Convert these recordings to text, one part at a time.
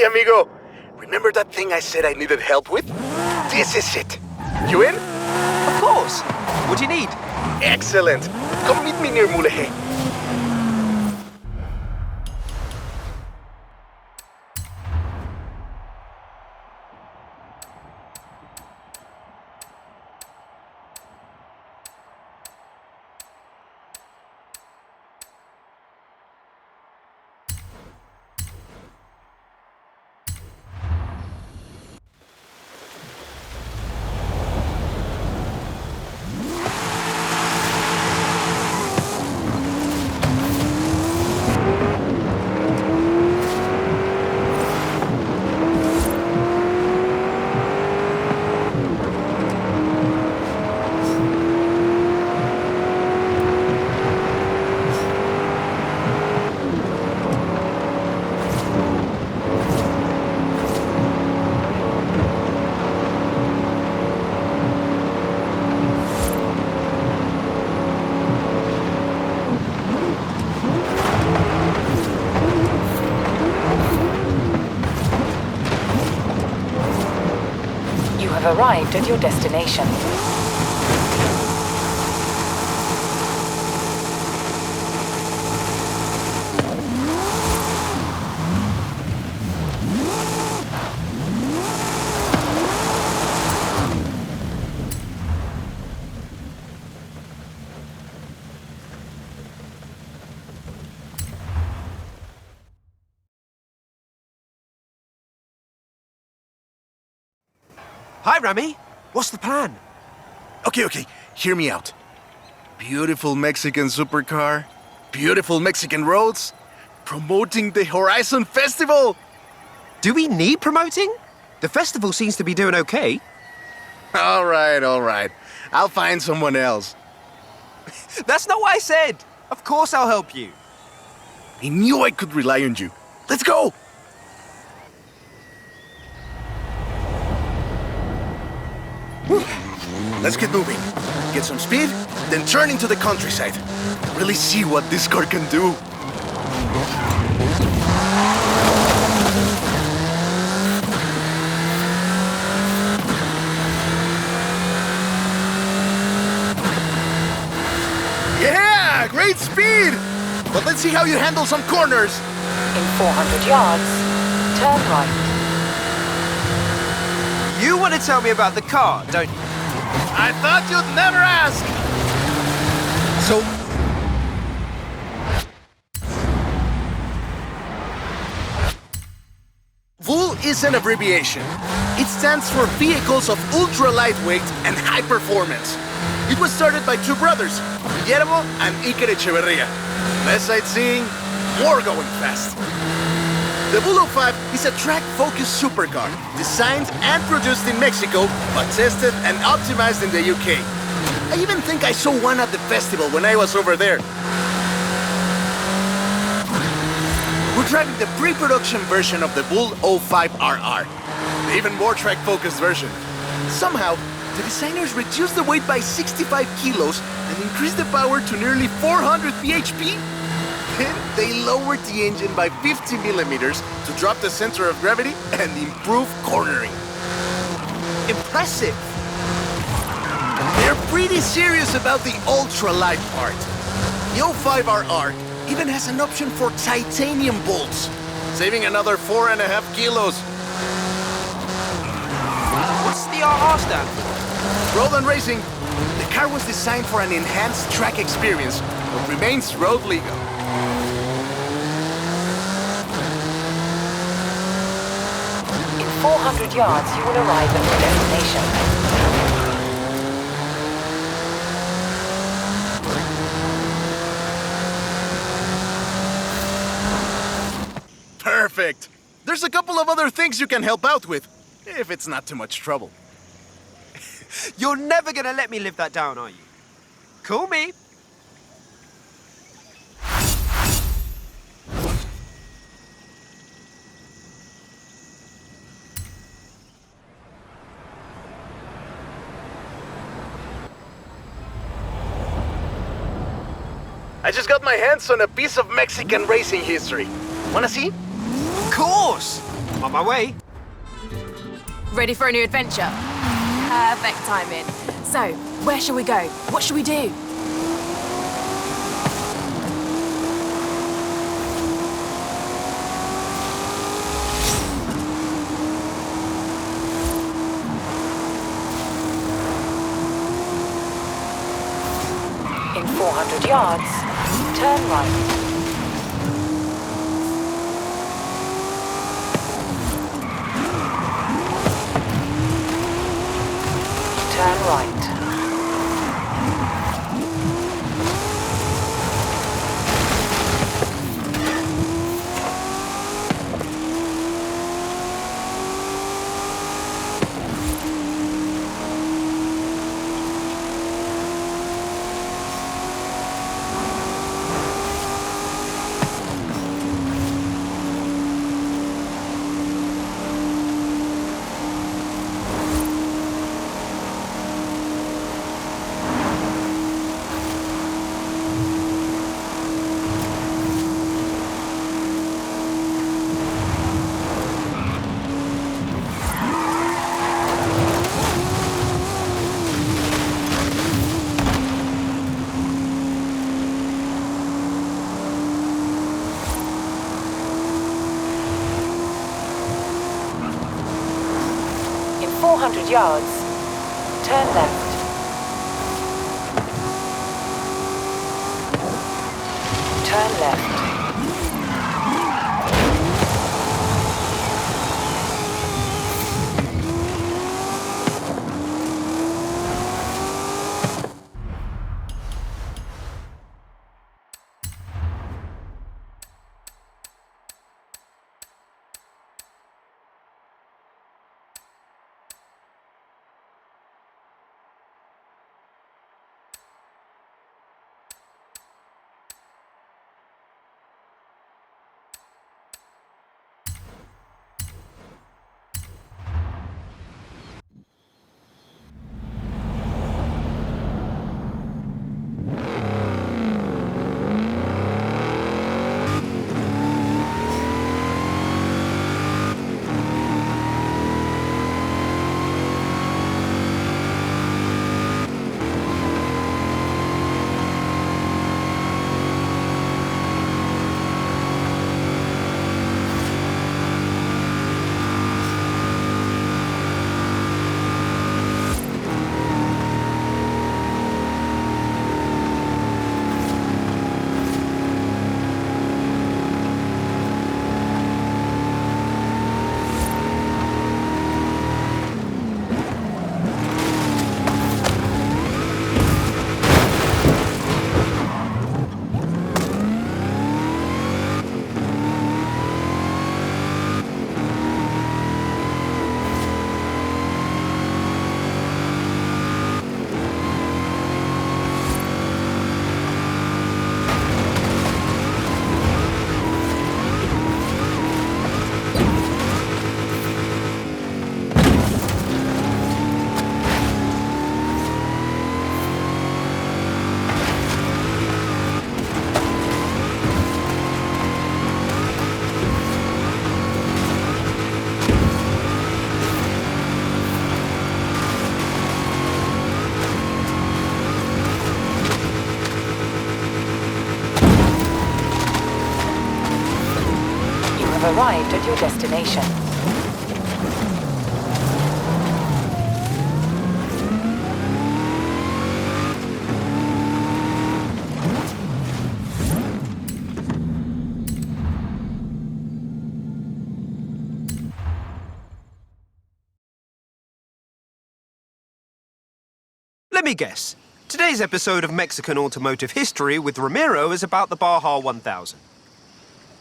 Hey, amigo. Remember that thing I said I needed help with? This is it. You in? Of course. What do you need? Excellent. Come meet me near Mulehe. Arrived at your destination. Hi, Rami. What's the plan? Okay. Hear me out. Beautiful Mexican supercar, beautiful Mexican roads, promoting the Horizon Festival. Do we need promoting? The festival seems to be doing okay. All right. I'll find someone else. That's not what I said. Of course I'll help you. I knew I could rely on you. Let's go! Let's get moving. Get some speed, then turn into the countryside. Really see what this car can do. Yeah, great speed! But let's see how you handle some corners. In 400 yards, turn right. You want to tell me about the car, don't you? I thought you'd never ask! So... VUL is an abbreviation. It stands for Vehicles of Ultra Lightweight and High Performance. It was started by two brothers, Guillermo and Iker Echeverria. Less sightseeing, more going fast. The VUL 05 is a track-focused supercar, designed and produced in Mexico, but tested and optimized in the UK. I even think I saw one at the festival when I was over there. We're driving the pre-production version of the VUL 05RR, the even more track-focused version. Somehow, the designers reduced the weight by 65 kilos and increased the power to nearly 400 bhp. Then they lowered the engine by 50 millimeters to drop the center of gravity and improve cornering. Impressive! They're pretty serious about the ultra-light part. The 05RR even has an option for titanium bolts, saving another 4.5 kilos. What's the RR stand for? Road and racing. The car was designed for an enhanced track experience, but remains road legal. In 400 yards, you will arrive at your destination. Perfect! There's a couple of other things you can help out with, if it's not too much trouble. You're never gonna let me live that down, are you? Call me. I just got my hands on a piece of Mexican racing history. Wanna see? Of course! I'm on my way. Ready for a new adventure? Perfect timing. So, where shall we go? What shall we do? In 400 yards, turn right. Turn right. In 400 yards, turn left. Turn left. Arrived at your destination. Let me guess. Today's episode of Mexican Automotive History with Ramiro is about the Baja 1000.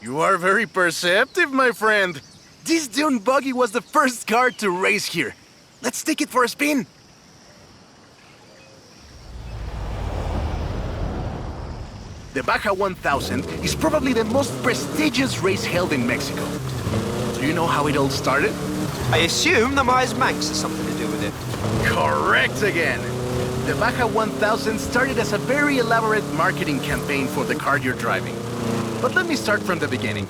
You are very perceptive, my friend. This dune buggy was the first car to race here. Let's take it for a spin. The Baja 1000 is probably the most prestigious race held in Mexico. Do you know how it all started? I assume the Myers Manx has something to do with it. Correct again. The Baja 1000 started as a very elaborate marketing campaign for the car you're driving. But let me start from the beginning.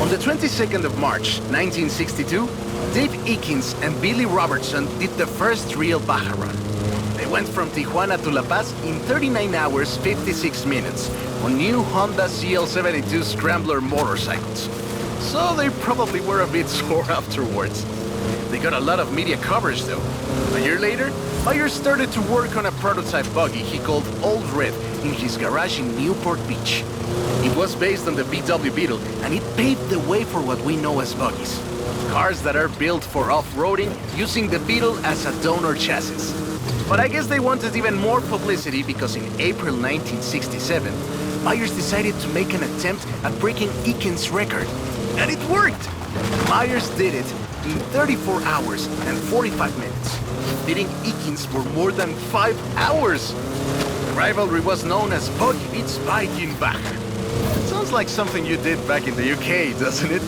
On the 22nd of March, 1962, Dave Eakins and Billy Robertson did the first real Baja run. They went from Tijuana to La Paz in 39 hours, 56 minutes on new Honda CL72 Scrambler motorcycles. So they probably were a bit sore afterwards. They got a lot of media coverage though. A year later, Myers started to work on a prototype buggy he called Old Red in his garage in Newport Beach. It was based on the VW Beetle, and it paved the way for what we know as buggies. Cars that are built for off-roading using the Beetle as a donor chassis. But I guess they wanted even more publicity because in April 1967, Myers decided to make an attempt at breaking Eakins' record. And it worked! Myers did it in 34 hours and 45 minutes, beating Eakins for more than 5 hours. The rivalry was known as Buggy Beats Bike in Baja. Sounds like something you did back in the UK, doesn't it?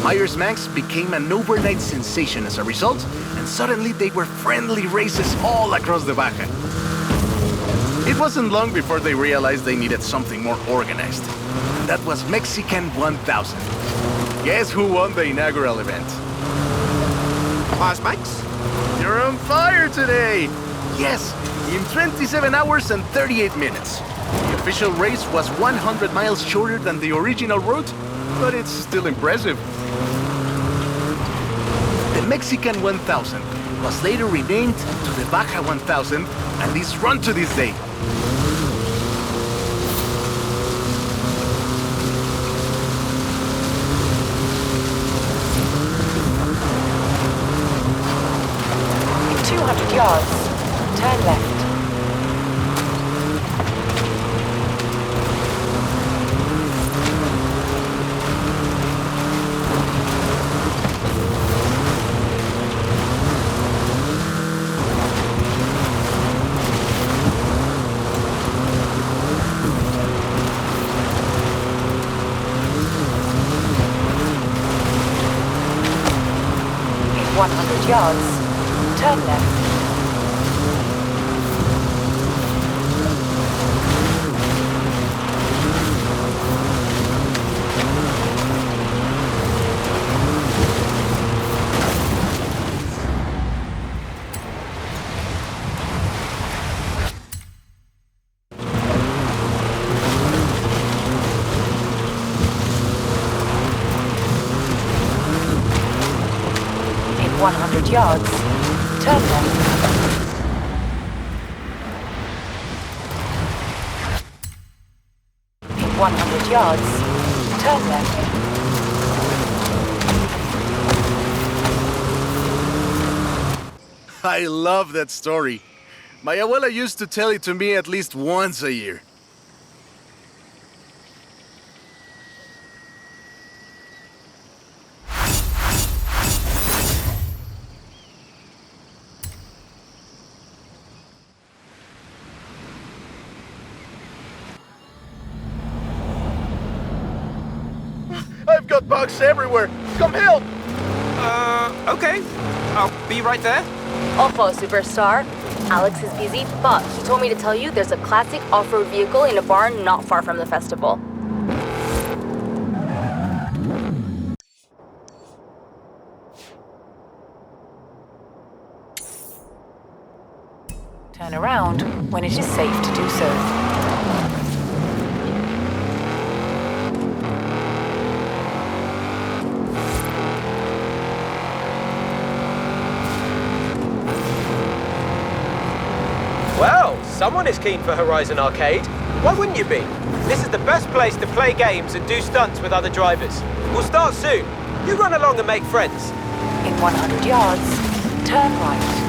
Myers Manx became an overnight sensation as a result, and suddenly they were friendly races all across the Baja. It wasn't long before they realized they needed something more organized. And that was Mexican 1000. Guess who won the inaugural event? Myers Manx? You're on fire today! Yes, in 27 hours and 38 minutes. The official race was 100 miles shorter than the original route, but it's still impressive. The Mexican 1000 was later renamed to the Baja 1000 and is run to this day. In 200 yards, turn left. In 100 yards, turn left. In 100 yards, turn left. In 100 yards, turn left. I love that story. My abuela used to tell it to me at least once a year. I've got bugs everywhere. Come help! Okay. I'll be right there. Awful, superstar. Alex is busy, but he told me to tell you there's a classic off-road vehicle in a barn not far from the festival. Turn around when it is safe to do so. Someone is keen for Horizon Arcade. Why wouldn't you be? This is the best place to play games and do stunts with other drivers. We'll start soon. You run along and make friends. In 100 yards, turn right.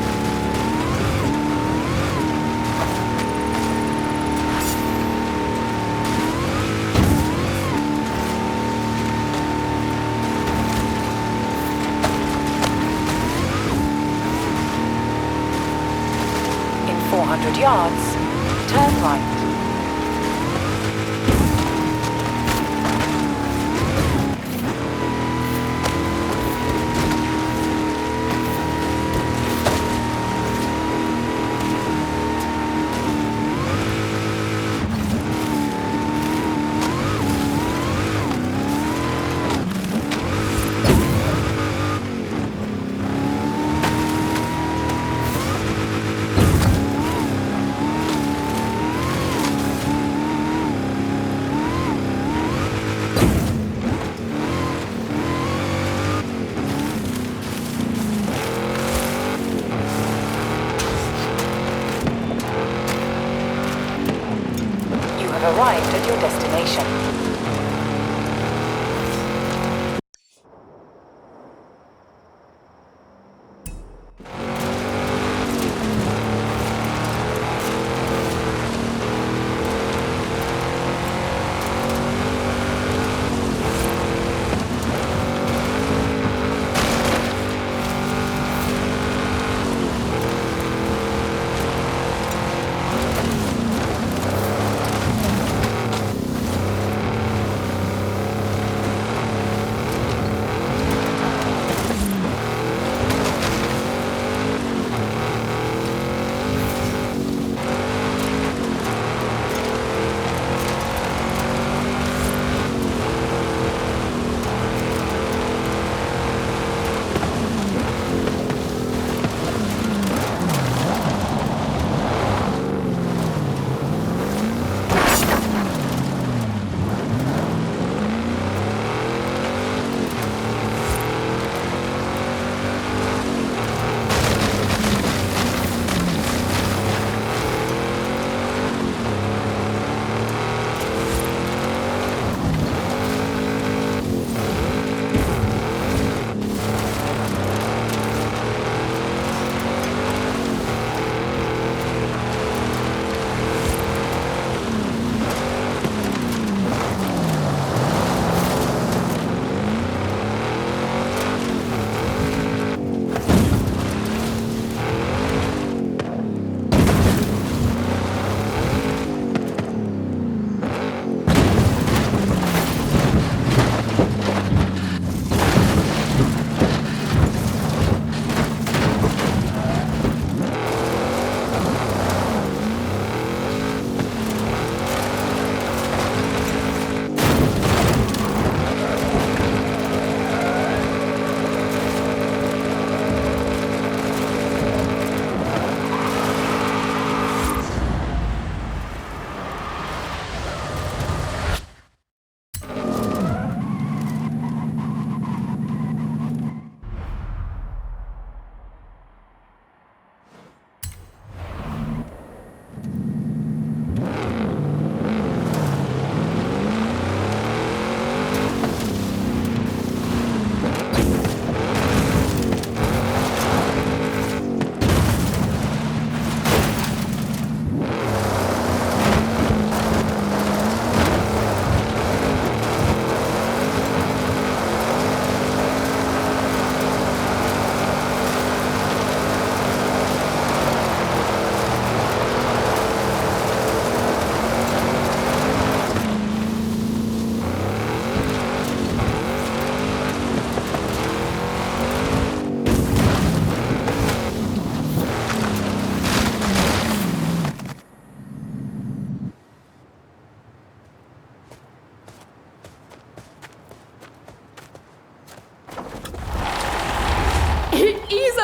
In 400 yards, turn right. Arrived at your destination.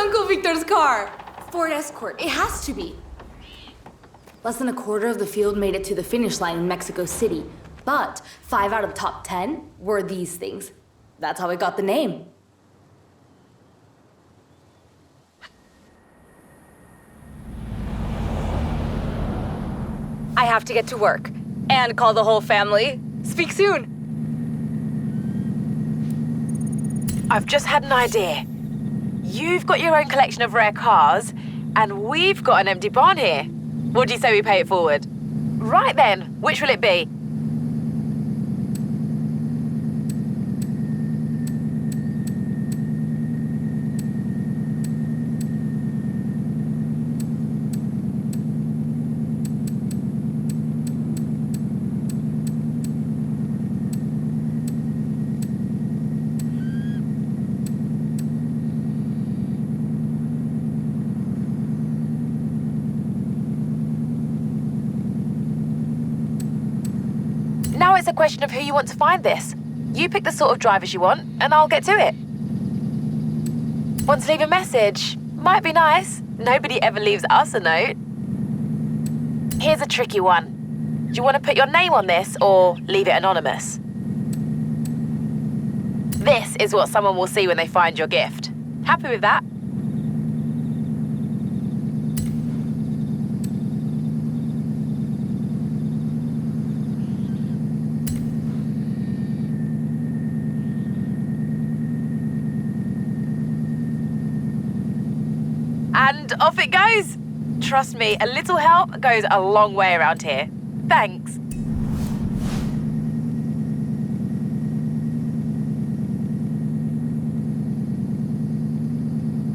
Uncle Victor's car. Ford Escort. It has to be. Less than a quarter of the field made it to the finish line in Mexico City, but 5 out of the top 10 were these things. That's how it got the name. I have to get to work. And call the whole family. Speak soon. I've just had an idea. You've got your own collection of rare cars, and we've got an empty barn here. What do you say we pay it forward? Right then, which will it be? Now it's a question of who you want to find this. You pick the sort of drivers you want, and I'll get to it. Want to leave a message? Might be nice. Nobody ever leaves us a note. Here's a tricky one. Do you want to put your name on this, or leave it anonymous? This is what someone will see when they find your gift. Happy with that? And off it goes. Trust me, a little help goes a long way around here. Thanks.